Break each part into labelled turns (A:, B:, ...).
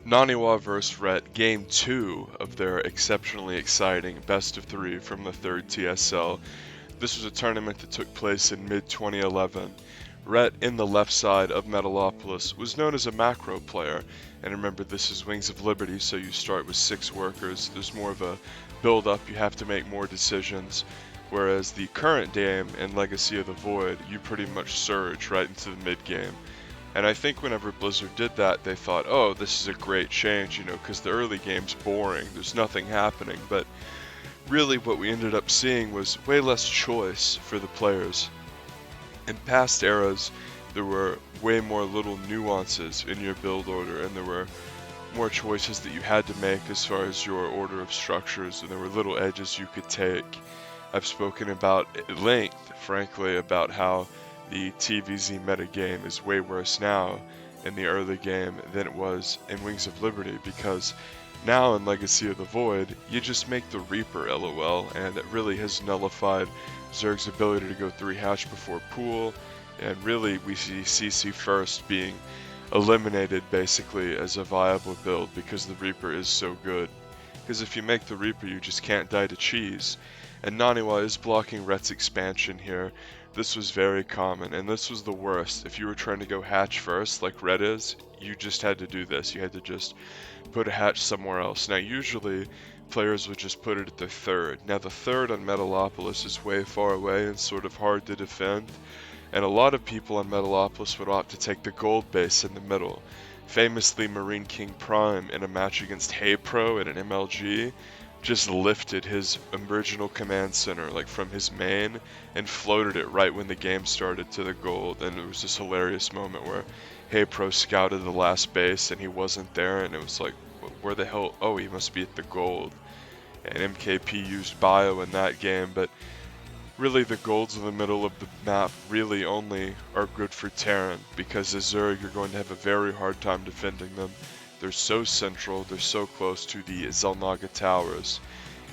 A: Naniwa vs Ret, Game 2 of their exceptionally exciting best of 3 from the 3rd TSL. This was a tournament that took place in mid-2011. Ret, in the left side of Metalopolis, was known as a macro player, and remember this is Wings of Liberty, so you start with 6 workers. There's more of a build-up, you have to make more decisions, whereas the current game in Legacy of the Void, you pretty much surge right into the mid-game. And I think whenever Blizzard did that, they thought, oh, this is a great change, because the early game's boring, there's nothing happening. But really what we ended up seeing was way less choice for the players. In past eras, there were way more little nuances in your build order, and there were more choices that you had to make as far as your order of structures, and there were little edges you could take. I've spoken about at length, frankly, about how the TVZ metagame is way worse now in the early game than it was in Wings of Liberty, because now in Legacy of the Void, you just make the Reaper LOL, and it really has nullified Zerg's ability to go 3 hatch before pool, and really we see CC first being eliminated basically as a viable build because the Reaper is so good. Because if you make the Reaper, you just can't die to cheese. And Naniwa is blocking Ret's expansion here. This was very common, and this was the worst. If you were trying to go hatch first, like Ret is, you just had to do this. You had to just put a hatch somewhere else. Now, usually, players would just put it at their third. Now, the third on Metalopolis is way far away and sort of hard to defend, and a lot of people on Metalopolis would opt to take the gold base in the middle. Famously, Marine King Prime in a match against Hey Pro at an MLG just lifted his original command center like from his main and floated it right when the game started to the gold, and it was this hilarious moment where Hey Pro scouted the last base and he wasn't there, and it was like, where the hell, oh, he must be at the gold. And MKP used bio in that game, but really the golds in the middle of the map really only are good for Terran, because as Zerg you're going to have a very hard time defending them. They're so central, they're so close to the Zelnaga towers.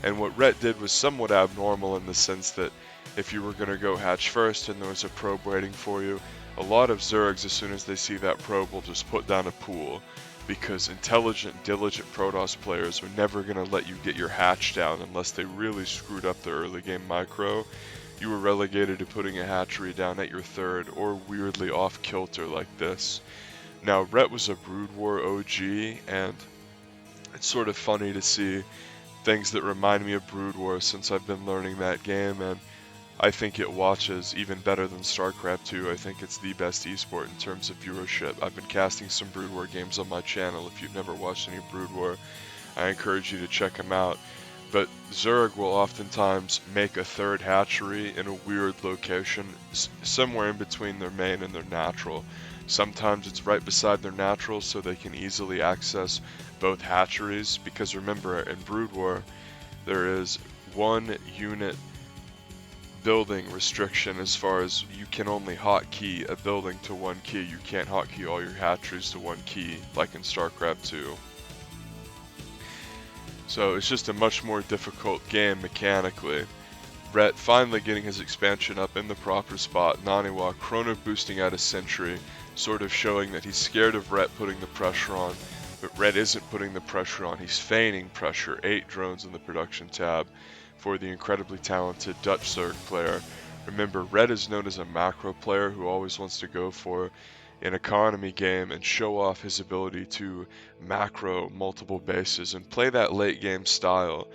A: And what Ret did was somewhat abnormal in the sense that if you were going to go hatch first and there was a probe waiting for you, a lot of Zergs, as soon as they see that probe, will just put down a pool, because intelligent, diligent Protoss players are never going to let you get your hatch down unless they really screwed up their early game micro. You were relegated to putting a hatchery down at your third, or weirdly off kilter like this. Now, Ret was a Brood War OG, and it's sort of funny to see things that remind me of Brood War since I've been learning that game, and I think it watches even better than StarCraft 2. I think it's the best esport in terms of viewership. I've been casting some Brood War games on my channel. If you've never watched any Brood War, I encourage you to check them out. But Zerg will oftentimes make a third hatchery in a weird location, somewhere in between their main and their natural. Sometimes it's right beside their natural so they can easily access both hatcheries, because remember, in Brood War, there is 1 unit building restriction as far as you can only hotkey a building to 1 key. You can't hotkey all your hatcheries to 1 key like in StarCraft 2. So it's just a much more difficult game mechanically. Ret finally getting his expansion up in the proper spot. Naniwa chrono boosting out a sentry, sort of showing that he's scared of Ret putting the pressure on, but Ret isn't putting the pressure on, he's feigning pressure. 8 drones in the production tab for the incredibly talented Dutch Zerg player. Remember, Ret is known as a macro player who always wants to go for an economy game and show off his ability to macro multiple bases and play that late game style.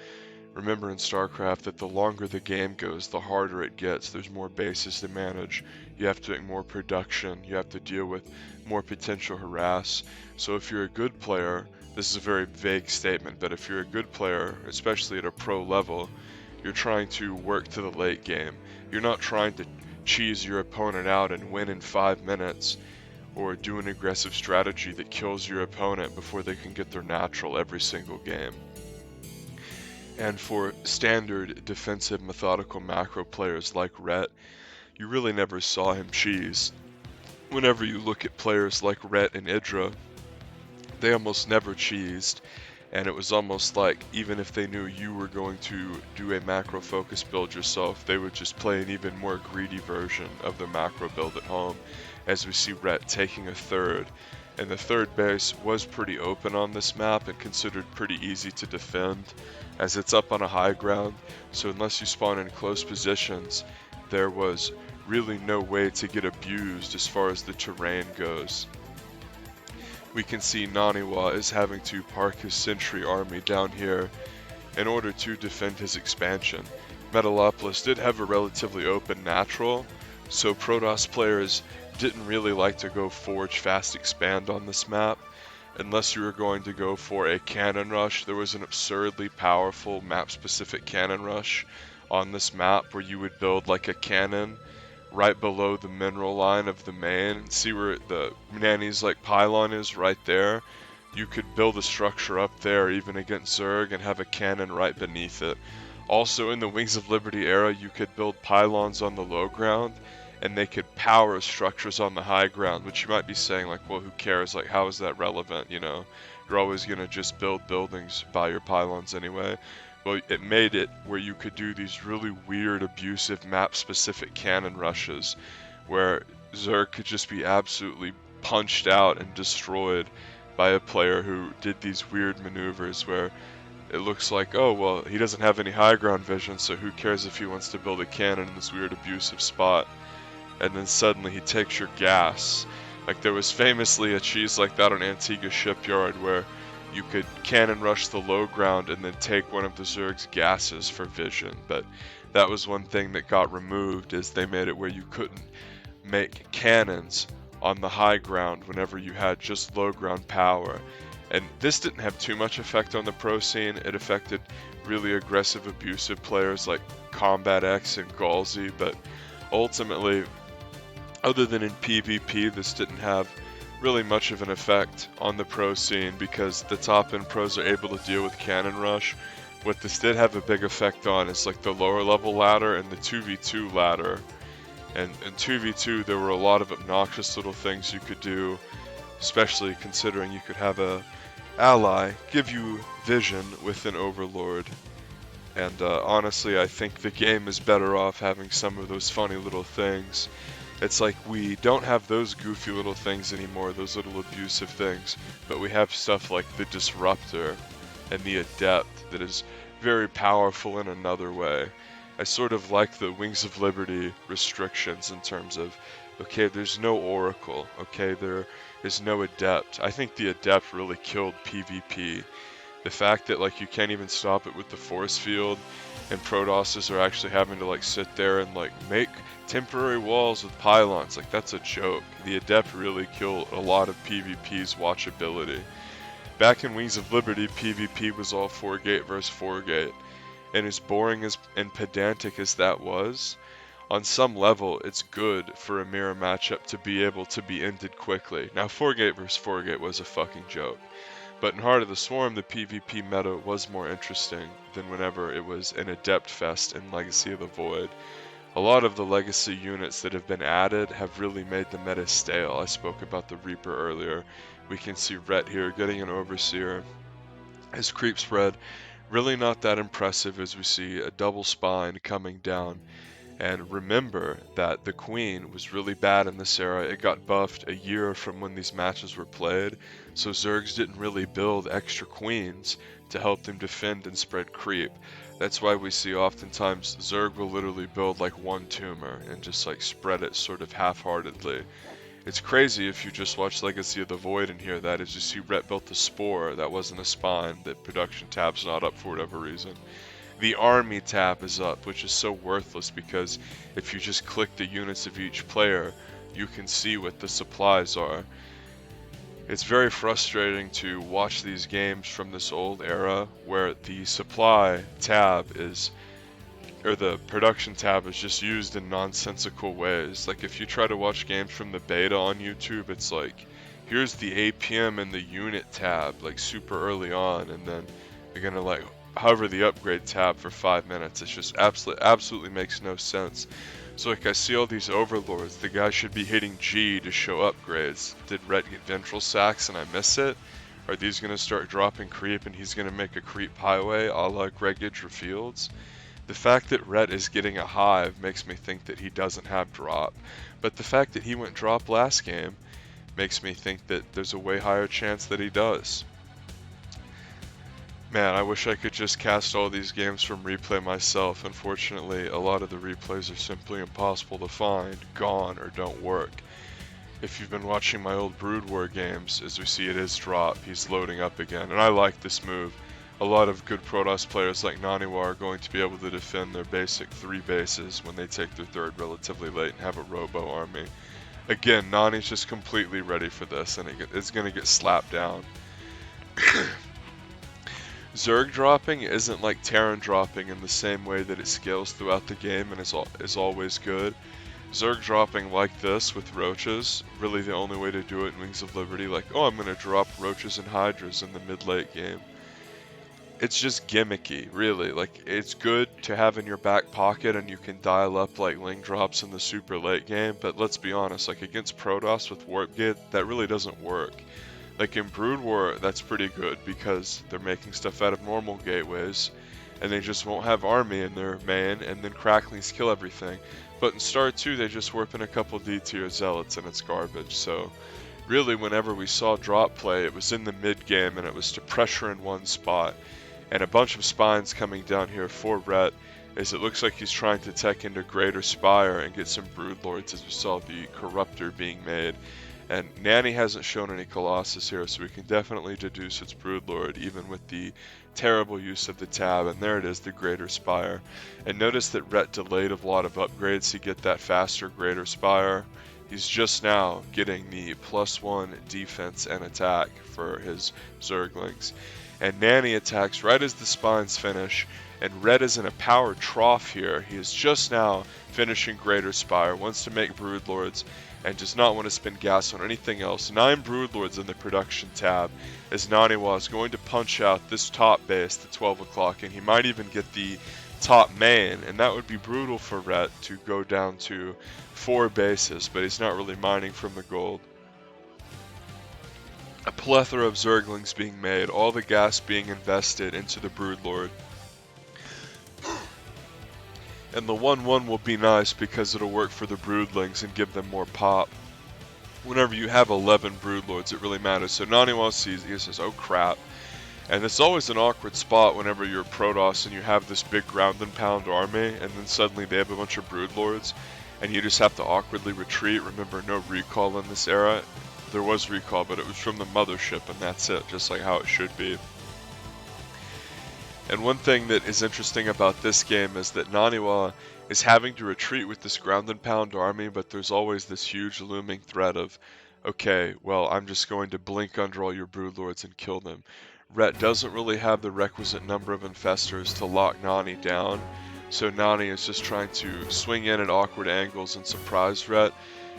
A: Remember in StarCraft that the longer the game goes, the harder it gets. There's more bases to manage. You have to make more production. You have to deal with more potential harass. So if you're a good player, this is a very vague statement, but if you're a good player, especially at a pro level, you're trying to work to the late game. You're not trying to cheese your opponent out and win in 5 minutes, or do an aggressive strategy that kills your opponent before they can get their natural every single game. And for standard defensive methodical macro players like Ret, you really never saw him cheese. Whenever you look at players like Ret and Idra, they almost never cheesed, and it was almost like even if they knew you were going to do a macro focus build yourself, they would just play an even more greedy version of the macro build at home, as we see Ret taking a third. and the third base was pretty open on this map and considered pretty easy to defend, as it's up on a high ground, so unless you spawn in close positions, there was really no way to get abused as far as the terrain goes. We can see Naniwa is having to park his sentry army down here in order to defend his expansion. Metalopolis did have a relatively open natural, so Protoss players didn't really like to go forge fast expand on this map. Unless you were going to go for a cannon rush, there was an absurdly powerful map specific cannon rush on this map where you would build like a cannon right below the mineral line of the main. See where the Nani's like pylon is right there? You could build a structure up there even against Zerg and have a cannon right beneath it. Also in the Wings of Liberty era, you could build pylons on the low ground and they could power structures on the high ground, which you might be saying like, well, who cares? Like, how is that relevant? You know, you're always going to just build buildings by your pylons anyway. Well, it made it where you could do these really weird, abusive map-specific cannon rushes where Zerg could just be absolutely punched out and destroyed by a player who did these weird maneuvers where it looks like, oh, well, he doesn't have any high ground vision, so who cares if he wants to build a cannon in this weird abusive spot? And then suddenly he takes your gas. Like, there was famously a cheese like that on Antigua Shipyard where you could cannon rush the low ground and then take one of the Zerg's gases for vision, but that was one thing that got removed, is they made it where you couldn't make cannons on the high ground whenever you had just low ground power. And this didn't have too much effect on the pro scene. It affected really aggressive, abusive players like Combat X and Galsy, but ultimately, other than in PvP, this didn't have really much of an effect on the pro scene because the top end pros are able to deal with cannon rush. What this did have a big effect on is like the lower level ladder and the 2v2 ladder. And in 2v2 there were a lot of obnoxious little things you could do, especially considering you could have a ally give you vision with an overlord. And honestly, I think the game is better off having some of those funny little things. It's like we don't have those goofy little things anymore, those little abusive things, but we have stuff like the Disruptor and the Adept that is very powerful in another way. I sort of like the Wings of Liberty restrictions in terms of, okay, there's no Oracle, okay, there is no Adept. I think the Adept really killed PvP. The fact that like you can't even stop it with the force field, and Protosses are actually having to like sit there and like make temporary walls with pylons, like that's a joke. The Adept really killed a lot of PvP's watchability. Back in Wings of Liberty, PvP was all 4-gate versus 4-gate, and as boring as and pedantic as that was, on some level it's good for a mirror matchup to be able to be ended quickly. Now 4-gate versus 4-gate was a fucking joke. But in Heart of the Swarm, the PvP meta was more interesting than whenever it was an Adept Fest in Legacy of the Void. A lot of the Legacy units that have been added have really made the meta stale. I spoke about the Reaper earlier. We can see Rhett here getting an Overseer. His creep spread, really not that impressive as we see a double spine coming down. And remember that the Queen was really bad in this era. It got buffed a year from when these matches were played, so Zergs didn't really build extra Queens to help them defend and spread creep. That's why we see oftentimes Zerg will literally build like one tumor and just like spread it sort of half-heartedly. It's crazy if you just watch Legacy of the Void and hear that, as you see Rhett built a Spore that wasn't a spine, that production tab's not up for whatever reason. The army tab is up, which is so worthless because if you just click the units of each player, you can see what the supplies are. It's very frustrating to watch these games from this old era where the supply tab is, or the production tab is just used in nonsensical ways. Like if you try to watch games from the beta on YouTube, it's like, here's the APM and the unit tab, like super early on, and then you're gonna like hover the upgrade tab for 5 minutes. It's just absolutely makes no sense. So like I see all these overlords, the guy should be hitting G to show upgrades. Did Rhett get ventral sacks and I miss it? Are these going to start dropping creep and he's going to make a creep highway a la Gregage or Fields? The fact that Rhett is getting a hive makes me think that he doesn't have drop. But the fact that he went drop last game makes me think that there's a way higher chance that he does. Man, I wish I could just cast all these games from replay myself. Unfortunately, a lot of the replays are simply impossible to find, gone, or don't work. If you've been watching my old Brood War games, as we see it is drop, he's loading up again, and I like this move. A lot of good Protoss players like Naniwa are going to be able to defend their basic 3 bases when they take their 3rd relatively late and have a Robo army. Again, Nani's just completely ready for this, and it's going to get slapped down. Zerg dropping isn't like Terran dropping in the same way that it scales throughout the game and is always good. Zerg dropping like this with roaches, really the only way to do it in Wings of Liberty, like, oh, I'm going to drop roaches and hydras in the mid-late game. It's just gimmicky, really. Like, it's good to have in your back pocket and you can dial up like Ling drops in the super late game, but let's be honest, like against Protoss with Warp Gate, that really doesn't work. Like in Brood War, that's pretty good because they're making stuff out of normal gateways and they just won't have army in their main and then cracklings kill everything. But in Star 2, they just warp in a couple D-tier zealots and it's garbage. So really, whenever we saw drop play, it was in the mid game and it was to pressure in one spot. And a bunch of spines coming down here for Rhett, as it looks like he's trying to tech into Greater Spire and get some Broodlords, as we saw the Corruptor being made. And Nanny hasn't shown any Colossus here, so we can definitely deduce it's Broodlord, even with the terrible use of the tab. And there it is, the Greater Spire. And notice that Rhett delayed a lot of upgrades to get that faster Greater Spire. He's just now getting the +1 defense and attack for his Zerglings. And Nanny attacks right as the spines finish, and Red is in a power trough here. He is just now finishing Greater Spire, wants to make Broodlords, and does not want to spend gas on anything else. 9 Broodlords in the production tab, as Naniwa is going to punch out this top base at 12 o'clock, and he might even get the top main, and that would be brutal for Rhett to go down to 4 bases, but he's not really mining from the gold. A plethora of Zerglings being made, all the gas being invested into the Broodlord. And the 1-1 will be nice because it'll work for the Broodlings and give them more pop. Whenever you have 11 Broodlords, it really matters. So Naniwa sees, he says, oh crap. And it's always an awkward spot whenever you're Protoss and you have this big ground and pound army, and then suddenly they have a bunch of Broodlords, and you just have to awkwardly retreat. Remember, no recall in this era. There was recall, but it was from the mothership, and that's it, just like how it should be. And one thing that is interesting about this game is that Naniwa is having to retreat with this ground and pound army, but there's always this huge looming threat of, okay, well, I'm just going to blink under all your Broodlords and kill them. Rhett doesn't really have the requisite number of infestors to lock Nani down, so Nani is just trying to swing in at awkward angles and surprise Rhett.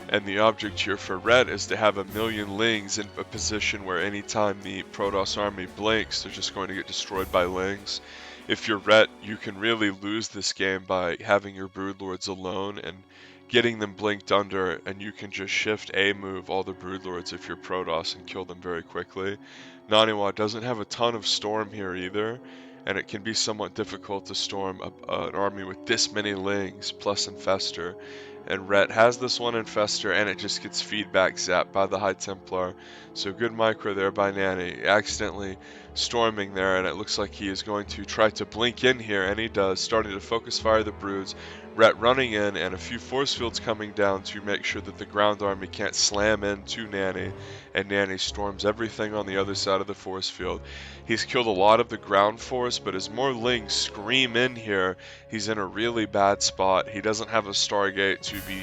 A: And the object here for Red is to have 1,000,000 Lings in a position where anytime the Protoss army blinks, they're just going to get destroyed by Lings. If you're Ret, you can really lose this game by having your Broodlords alone and getting them blinked under, and you can just shift A move all the Broodlords if you're Protoss and kill them very quickly. Naniwa doesn't have a ton of Storm here either, and it can be somewhat difficult to storm an army with this many Lings plus Infester. And Rhett has this one Infester, and it just gets feedback zapped by the High Templar. So good micro there by Nanny, accidentally storming there, and it looks like he is going to try to blink in here, and he does, starting to focus fire the Broods. Rhett running in, and a few force fields coming down to make sure that the ground army can't slam into Nanny, and Nanny storms everything on the other side of the force field. He's killed a lot of the ground force, but as more Lings scream in here, he's in a really bad spot. He doesn't have a Stargate to be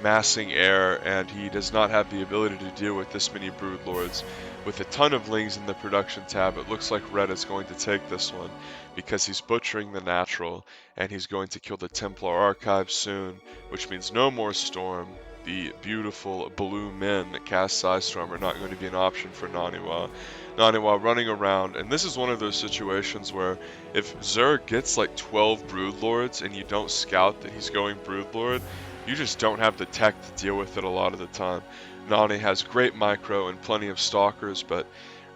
A: massing air, and he does not have the ability to deal with this many Broodlords. With a ton of Lings in the production tab, it looks like Red is going to take this one because he's butchering the natural, and he's going to kill the Templar Archive soon, which means no more Storm. The beautiful blue men that cast Psystorm are not going to be an option for Naniwa. Naniwa running around, and this is one of those situations where if Zerg gets like 12 Broodlords and you don't scout that he's going Broodlord, you just don't have the tech to deal with it a lot of the time. Nani has great micro and plenty of stalkers, but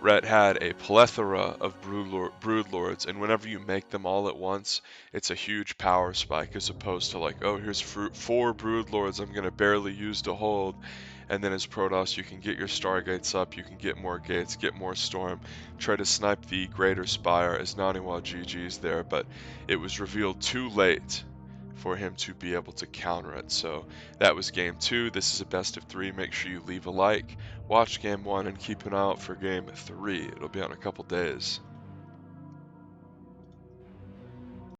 A: Rhett had a plethora of brood lords, and whenever you make them all at once, it's a huge power spike as opposed to like, oh, here's 4 brood lords I'm gonna barely use to hold. And then as Protoss, you can get your Stargates up, you can get more gates, get more storm, try to snipe the Greater Spire as Naniwa GG's there, but it was revealed too late for him to be able to counter it. So that was game 2. This is a best of 3. Make sure you leave a like, watch game 1, and keep an eye out for game 3. It'll be out in a couple days.